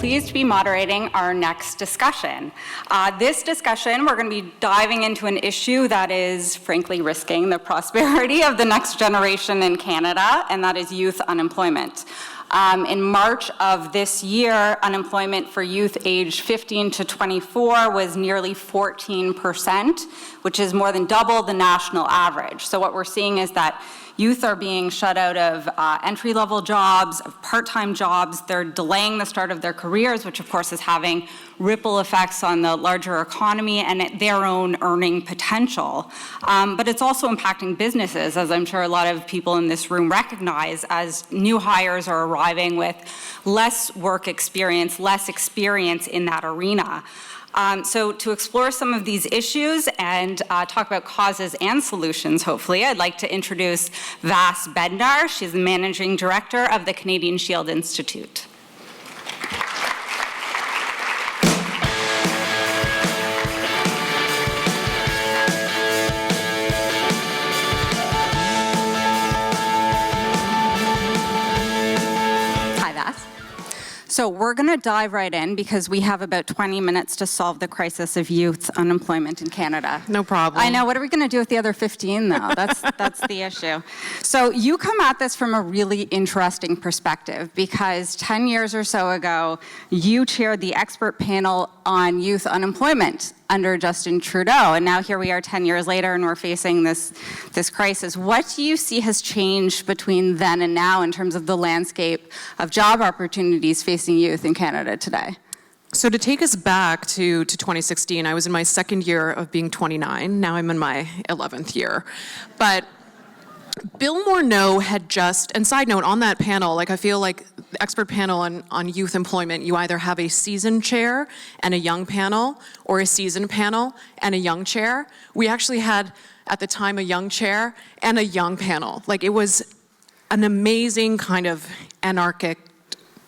pleased to be moderating our next discussion. This discussion, we're going to be diving into an issue that is frankly risking the prosperity of the next generation in Canada, and that is youth unemployment. In March of this year, unemployment for youth aged 15 to 24 was nearly 14%, which is more than double the national average. So what we're seeing is that youth are being shut out of entry-level jobs, of part-time jobs. They're delaying the start of their careers, which of course is having ripple effects on the larger economy and their own earning potential. But it's also impacting businesses, as I'm sure a lot of people in this room recognize, as new hires are arriving with less work experience, less experience in that arena. So to explore some of these issues and talk about causes and solutions, hopefully, I'd like to introduce Vass Bednar. She's the Managing Director of the Canadian Shield Institute. So we're going to dive right in because we have about 20 minutes to solve the crisis of youth unemployment in Canada. No problem. I know. What are we going to do with the other 15, though? That's the issue. So you come at this from a really interesting perspective because 10 years or so ago, you chaired the expert panel on youth unemployment under Justin Trudeau. And now here we are 10 years later and we're facing this crisis. What do you see has changed between then and now in terms of the landscape of job opportunities facing youth in Canada today? So to take us back to 2016, I was in my second year of being 29. Now I'm in my 11th year. But Bill Morneau had just, and side note on that panel, I feel like the expert panel on youth employment, you either have a seasoned chair and a young panel, or a seasoned panel and a young chair. We actually had, at the time, a young chair and a young panel. It was an amazing kind of anarchic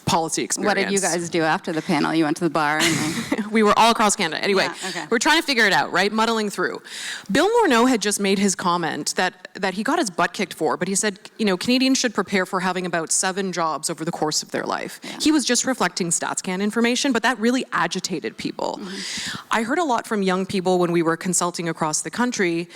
policy experience. What did you guys do after the panel? You went to the bar? And we were all across Canada. Anyway, yeah, okay. We're trying to figure it out, right? Muddling through. Bill Morneau had just made his comment that he got his butt kicked for, but he said, Canadians should prepare for having about 7 jobs over the course of their life. Yeah. He was just reflecting StatsCan information, but that really agitated people. Mm-hmm. I heard a lot from young people when we were consulting across the country.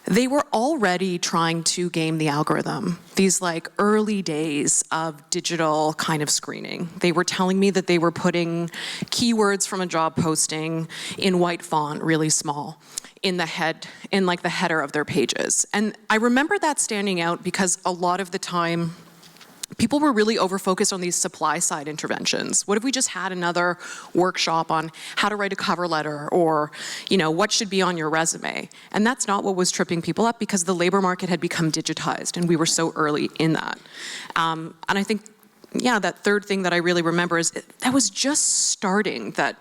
They were already trying to game the algorithm. These early days of digital kind of screening. They were telling me that they were putting keywords from a job posting in white font, really small, in the header of their pages. And I remember that standing out because a lot of the time, people were really over-focused on these supply-side interventions. What if we just had another workshop on how to write a cover letter or, what should be on your resume? And that's not what was tripping people up because the labor market had become digitized and we were so early in that. And I think, that third thing that I really remember is that was just starting, that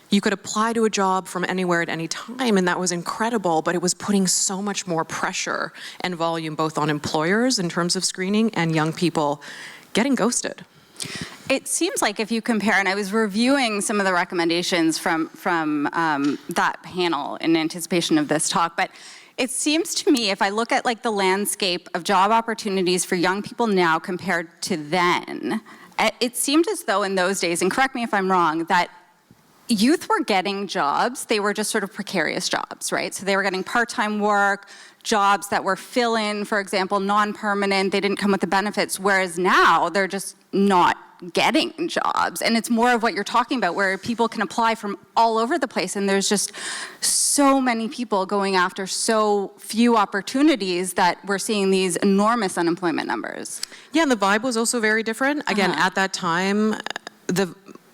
you could apply to a job from anywhere at any time, and that was incredible, but it was putting so much more pressure and volume both on employers in terms of screening and young people getting ghosted. It seems like if you compare, and I was reviewing some of the recommendations from that panel in anticipation of this talk, but it seems to me, if I look at the landscape of job opportunities for young people now compared to then, it seemed as though in those days, and correct me if I'm wrong, that youth were getting jobs. They were just sort of precarious jobs, right? So they were getting part-time work, jobs that were fill-in, for example, non-permanent. They didn't come with the benefits, whereas now they're just not getting jobs. And it's more of what you're talking about, where people can apply from all over the place, and there's just so many people going after so few opportunities that we're seeing these enormous unemployment numbers. Yeah, and the vibe was also very different. Again, at that time,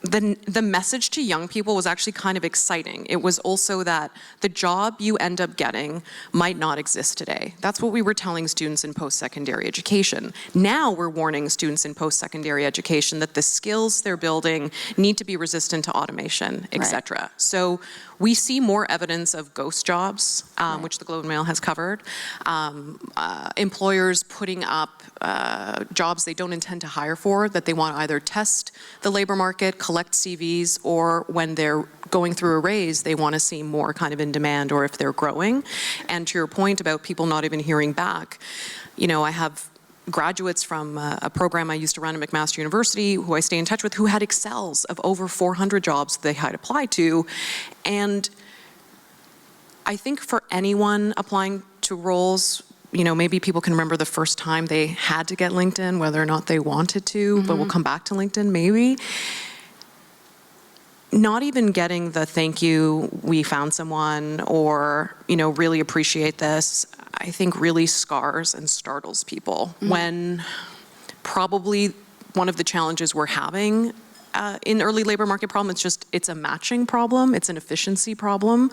the message to young people was actually kind of exciting. It was also that the job you end up getting might not exist today. That's what we were telling students in post-secondary education. Now we're warning students in post-secondary education that the skills they're building need to be resistant to automation, etc. Right. So we see more evidence of ghost jobs, which the Globe and Mail has covered. Employers putting up jobs they don't intend to hire for, that they want to either test the labor market, collect CVs, or when they're going through a raise, they want to see more kind of in demand, or if they're growing. And to your point about people not even hearing back, I have graduates from a program I used to run at McMaster University, who I stay in touch with, who had Excels of over 400 jobs they had applied to. And I think for anyone applying to roles, maybe people can remember the first time they had to get LinkedIn, whether or not they wanted to, but we'll come back to LinkedIn maybe. Not even getting the thank you, we found someone, or, really appreciate this, I think really scars and startles people. When probably one of the challenges we're having in early labor market problem, it's a matching problem, it's an efficiency problem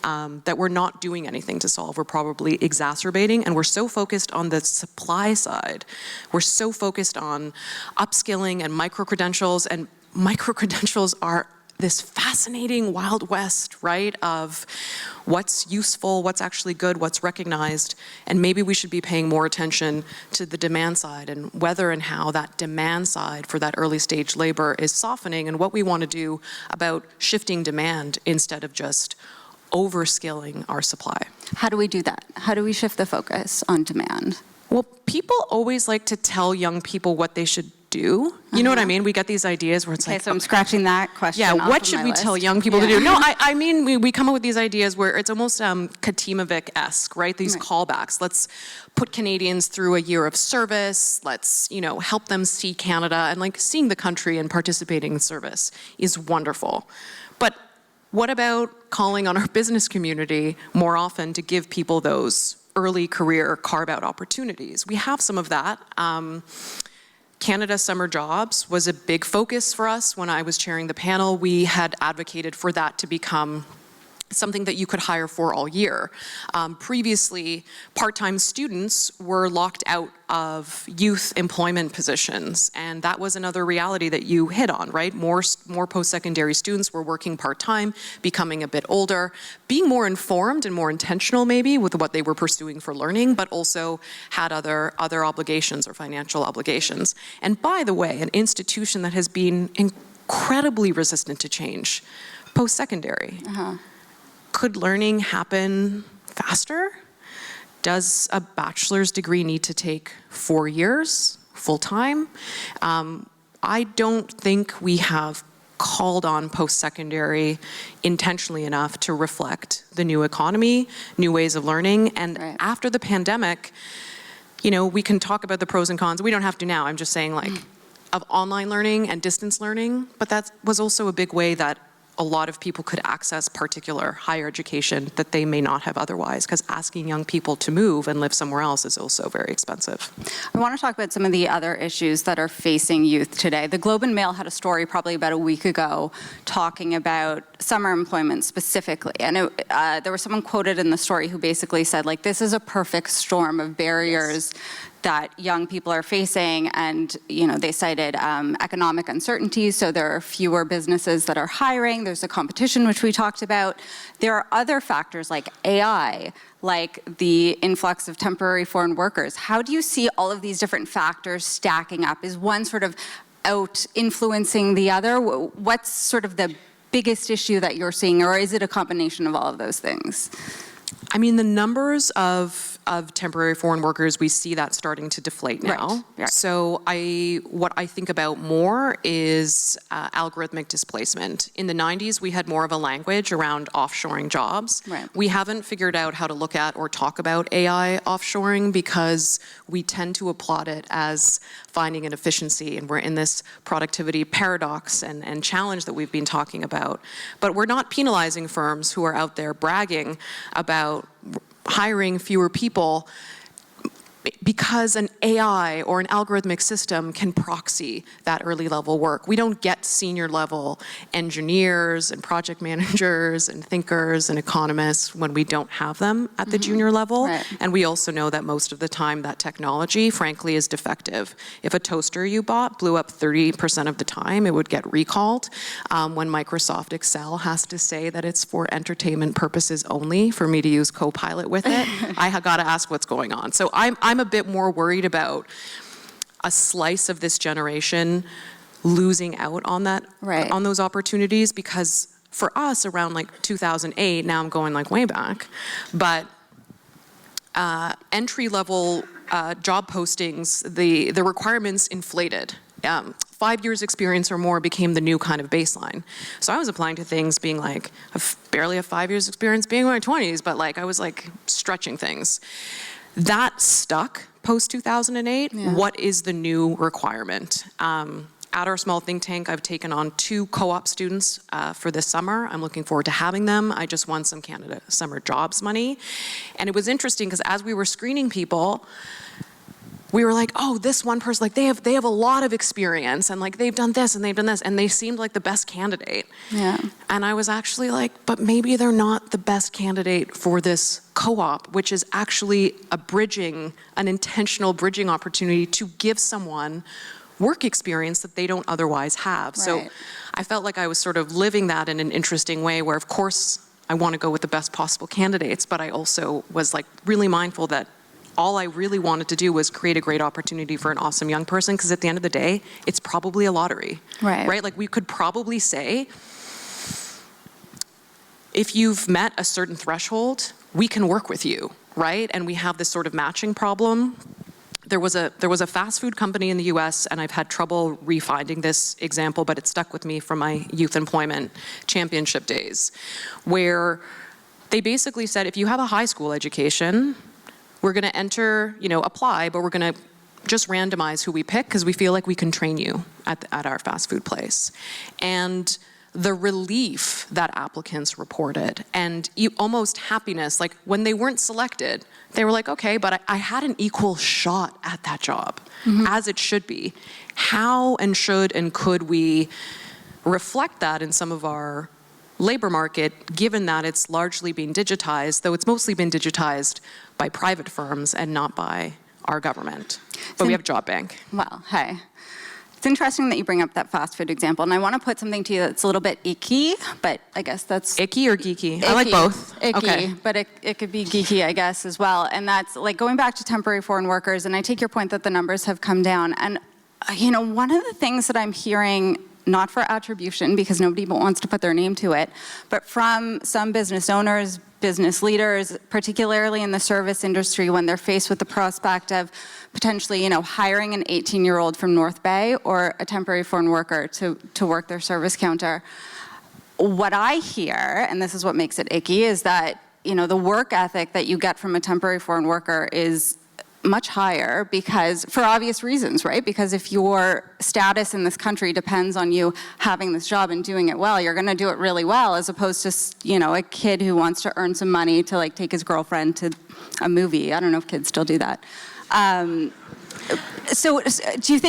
that we're not doing anything to solve. We're probably exacerbating, and we're so focused on the supply side. We're so focused on upskilling and micro-credentials, and micro-credentials are this fascinating Wild West, right, of what's useful, what's actually good, what's recognized, and maybe we should be paying more attention to the demand side and whether and how that demand side for that early stage labor is softening, and what we want to do about shifting demand instead of just overskilling our supply. How do we do that? How do we shift the focus on demand? Well, people always like to tell young people what they should do. You know what I mean? We get these ideas where it's okay, so I'm scratching that question. Yeah, off what of should my we list. tell young people to do? No, I mean, we come up with these ideas where it's almost Katimovic-esque, right? These callbacks. Let's put Canadians through a year of service. Let's, help them see Canada, and seeing the country and participating in service is wonderful. But what about calling on our business community more often to give people those early career carve-out opportunities? We have some of that. Canada Summer Jobs was a big focus for us when I was chairing the panel. We had advocated for that to become something that you could hire for all year. Previously, part-time students were locked out of youth employment positions, and that was another reality that you hit on, right? More post-secondary students were working part-time, becoming a bit older, being more informed and more intentional maybe with what they were pursuing for learning, but also had other obligations or financial obligations. And by the way, an institution that has been incredibly resistant to change, post-secondary. Could learning happen faster? Does a bachelor's degree need to take 4 years, full-time? I don't think we have called on post-secondary intentionally enough to reflect the new economy, new ways of learning. And after the pandemic, we can talk about the pros and cons. We don't have to now. I'm just saying of online learning and distance learning, but that was also a big way that a lot of people could access particular higher education that they may not have otherwise, because asking young people to move and live somewhere else is also very expensive. I want to talk about some of the other issues that are facing youth today. The Globe and Mail had a story probably about a week ago talking about summer employment specifically. And there was someone quoted in the story who basically said, this is a perfect storm of barriers that young people are facing, and they cited economic uncertainties, so there are fewer businesses that are hiring, there's a competition which we talked about. There are other factors like AI, like the influx of temporary foreign workers. How do you see all of these different factors stacking up? Is one sort of out influencing the other? What's sort of the biggest issue that you're seeing, or is it a combination of all of those things? I mean, the numbers of temporary foreign workers, we see that starting to deflate now. Right. So what I think about more is algorithmic displacement. In the 90s, we had more of a language around offshoring jobs. Right. We haven't figured out how to look at or talk about AI offshoring because we tend to applaud it as finding an efficiency, and we're in this productivity paradox and challenge that we've been talking about. But we're not penalizing firms who are out there bragging about hiring fewer people because an AI or an algorithmic system can proxy that early level work. We don't get senior level engineers and project managers and thinkers and economists when we don't have them at the junior level. Right. And we also know that most of the time that technology, frankly, is defective. If a toaster you bought blew up 30% of the time, it would get recalled. When Microsoft Excel has to say that it's for entertainment purposes only for me to use Copilot with it, I got to ask what's going on. So I'm a bit more worried about a slice of this generation losing out on that, on those opportunities, because for us around 2008, now I'm going way back, but entry-level job postings, the requirements inflated. 5 years experience or more became the new kind of baseline. So I was applying to things being like, I barely have 5 years experience being in my 20s, but like I was like stretching things. That stuck post 2008. Yeah. What is the new requirement? At our small think tank, I've taken on 2 co-op students for this summer. I'm looking forward to having them. I just won some Canada Summer Jobs money. And it was interesting because as we were screening people, we were like, oh, this one person, like they have a lot of experience and like they've done this and they've done this, and they seemed like the best candidate. Yeah. And I was actually like, but maybe they're not the best candidate for this co-op, which is actually an intentional bridging opportunity to give someone work experience that they don't otherwise have. Right. So I felt like I was sort of living that in an interesting way where, of course, I want to go with the best possible candidates, but I also was like really mindful that all I really wanted to do was create a great opportunity for an awesome young person, because at the end of the day, it's probably a lottery, right? Like we could probably say, if you've met a certain threshold, we can work with you, right? And we have this sort of matching problem. There was a fast food company in the US, and I've had trouble refinding this example, but it stuck with me from my youth employment championship days, where they basically said, if you have a high school education, we're going to enter, apply, but we're going to just randomize who we pick because we feel like we can train you at our fast food place. And the relief that applicants reported and almost happiness, like when they weren't selected, they were like, okay, but I had an equal shot at that job, as it should be. How and should and could we reflect that in some of our labor market, given that it's largely being digitized, though it's mostly been digitized by private firms and not by our government. But we have Job Bank. Well, hey. It's interesting that you bring up that fast food example, and I want to put something to you that's a little bit icky, but I guess that's... Icky or geeky? Icky. I like both. Icky, okay. But it could be geeky, I guess, as well. And that's like going back to temporary foreign workers, and I take your point that the numbers have come down. And, one of the things that I'm hearing, not for attribution, because nobody wants to put their name to it, but from some business owners, business leaders, particularly in the service industry, when they're faced with the prospect of potentially, hiring an 18-year-old from North Bay or a temporary foreign worker to work their service counter. What I hear, and this is what makes it icky, is that, the work ethic that you get from a temporary foreign worker is much higher because, for obvious reasons, right? Because if your status in this country depends on you having this job and doing it well, you're gonna do it really well, as opposed to, a kid who wants to earn some money to like take his girlfriend to a movie. I don't know if kids still do that. So do you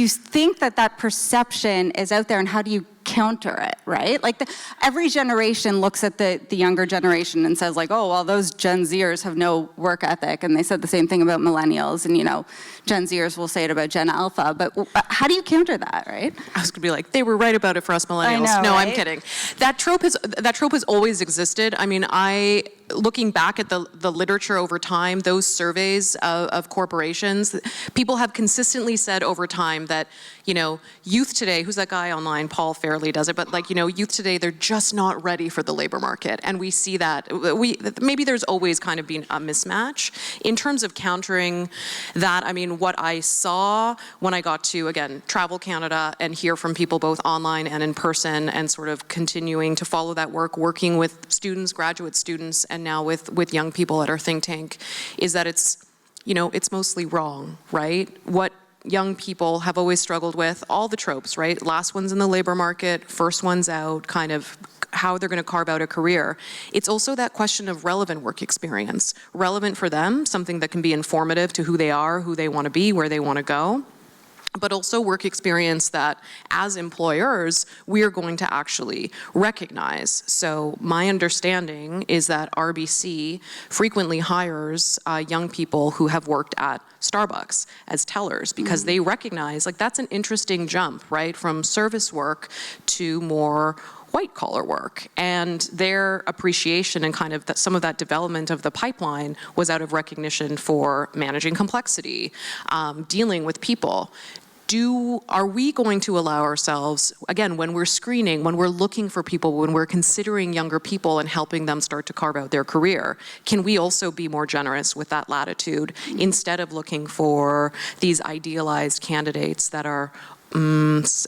think that perception is out there, and how do you counter it, right? Like every generation looks at the younger generation and says like, oh, well, those Gen Zers have no work ethic, and they said the same thing about millennials, and Gen Zers will say it about Gen Alpha, but how do you counter that, right? I was gonna be like, they were right about it for us millennials. I know, no, right? I'm kidding. That trope has always existed. I mean, looking back at the literature over time, those surveys of corporations, people have consistently said over time that, youth today, who's that guy online, Paul Fairley does it, but youth today, they're just not ready for the labor market. And we see that. Maybe there's always kind of been a mismatch. In terms of countering that, I mean, what I saw when I got to, again, travel Canada and hear from people both online and in person, and sort of continuing to follow that work, working with students, graduate students, and now with young people at our think tank, is that it's mostly wrong, right? What young people have always struggled with, all the tropes, right? Last one's in the labor market, first one's out, kind of how they're going to carve out a career. It's also that question of relevant work experience. Relevant for them, something that can be informative to who they are, who they want to be, where they want to go. But also work experience that, as employers, we are going to actually recognize. So my understanding is that RBC frequently hires young people who have worked at Starbucks as tellers, because they recognize, like, that's an interesting jump, right, from service work to more white-collar work, and their appreciation and kind of some of that development of the pipeline was out of recognition for managing complexity, dealing with people. Are we going to allow ourselves, again, when we're screening, when we're looking for people, when we're considering younger people and helping them start to carve out their career, can we also be more generous with that latitude instead of looking for these idealized candidates that are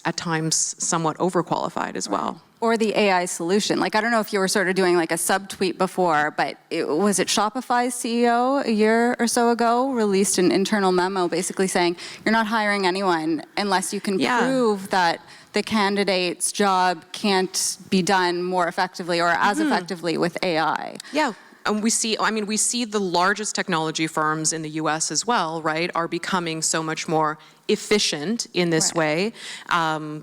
at times somewhat overqualified as well? Or the AI solution. Like, I don't know if you were sort of doing like a subtweet before, but was it Shopify's CEO a year or so ago released an internal memo basically saying, you're not hiring anyone unless you can prove that the candidate's job can't be done more effectively or as effectively with AI. Yeah. And we see the largest technology firms in the US as well, right, are becoming so much more efficient in this way.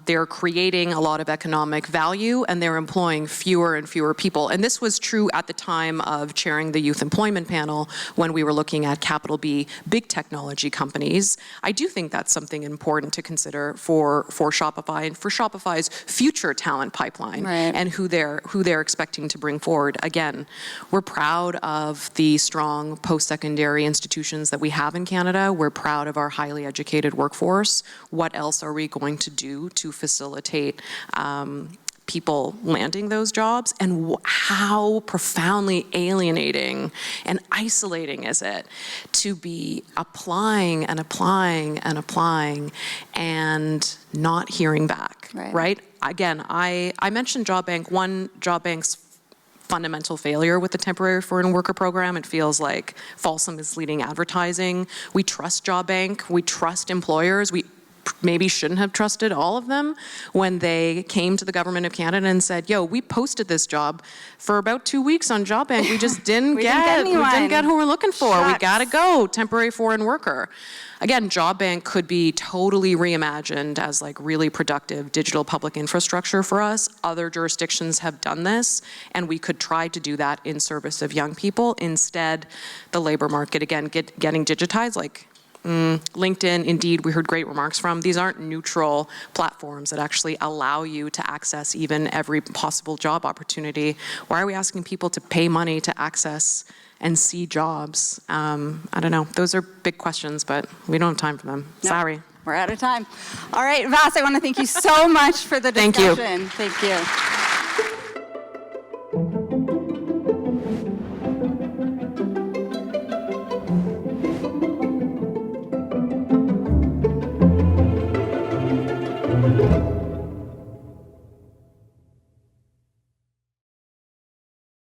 They're creating a lot of economic value and they're employing fewer and fewer people. And this was true at the time of chairing the youth employment panel when we were looking at capital B big technology companies. I do think that's something important to consider for Shopify and for Shopify's future talent pipeline and who they're expecting to bring forward. Again, we're proud of the strong post-secondary institutions that we have in Canada. We're proud of our highly educated workforce. What else are we going to do to facilitate people landing those jobs? And how profoundly alienating and isolating is it to be applying and applying and applying and not hearing back, right? Again, I mentioned Job Bank. One, Job Bank's fundamental failure with the temporary foreign worker program. It feels like false and misleading advertising. We trust Job Bank. We trust employers. We maybe shouldn't have trusted all of them when they came to the government of Canada and said, yo, we posted this job for about 2 weeks on Job Bank. We just didn't get who we're looking for. Shucks. We gotta go, temporary foreign worker. Again, Job Bank could be totally reimagined as like really productive digital public infrastructure for us. Other jurisdictions have done this, and we could try to do that in service of young people. Instead, the labor market, again, getting digitized, like LinkedIn, Indeed, we heard great remarks from. These aren't neutral platforms that actually allow you to access even every possible job opportunity. Why are we asking people to pay money to access and see jobs? I don't know. Those are big questions, but we don't have time for them. Nope. Sorry. We're out of time. All right, Vass, I want to thank you so much for the discussion. Thank you. Thank you.